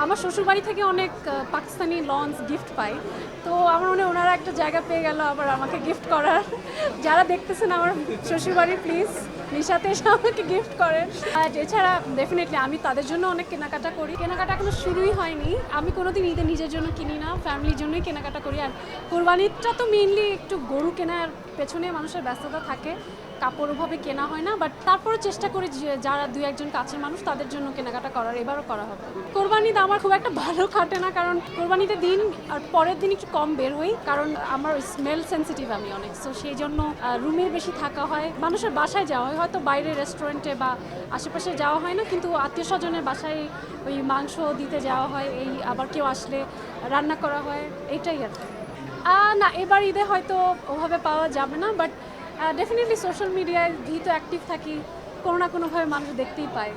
আমার শ্বশুরবাড়ি থেকে অনেক পাকিস্তানি লঞ্চ গিফট পাই, তো আমার মনে হয় ওনারা একটা জায়গা পেয়ে গেল আবার আমাকে গিফট করার। যারা দেখতেছেন আমার শ্বশুরবাড়ি, প্লিজ নিশাতে এসে আমাকে গিফট করেন। আর এছাড়া ডেফিনেটলি আমি তাদের জন্য অনেক কেনাকাটা করি। কেনাকাটা এখনো শুরুই হয়নি। আমি কোনোদিন ঈদে নিজের জন্য কিনি না, ফ্যামিলির জন্যই কেনাকাটা করি। আর কোরবানিটা তো মেইনলি একটু গরু কেনার পেছনে মানুষের ব্যস্ততা থাকে, কাপড় ওভাবে কেনা হয় না, বাট তারপরে চেষ্টা করি যে যারা দুই একজন কাছের মানুষ তাদের জন্য কেনাকাটা করার। এবারও করা হবে। কোরবানিতে আমার খুব একটা ভালো কাটে না, কারণ কোরবানিতে দিন আর পরের দিন একটু কম বের হই, কারণ আমার স্মেল সেন্সিটিভ আমি অনেক, সো সেই জন্য রুমে বেশি থাকা হয়, মানুষের বাসায় যাওয়া হয়, হয়তো বাইরে রেস্টুরেন্টে বা আশেপাশে যাওয়া হয় না, কিন্তু আত্মীয় স্বজনের বাসায় ওই মাংস দিতে যাওয়া হয়, এই আবার কেউ আসলে রান্না করা হয়, এইটাই আর কি। না, এবার ঈদে হয়তো ওভাবে পাওয়া যাবে না, বাট ডেফিনেটলি সোশ্যাল মিডিয়ায় যেহেতু অ্যাক্টিভ থাকি, কোনো না কোনোভাবে মানুষ দেখতেই পায়,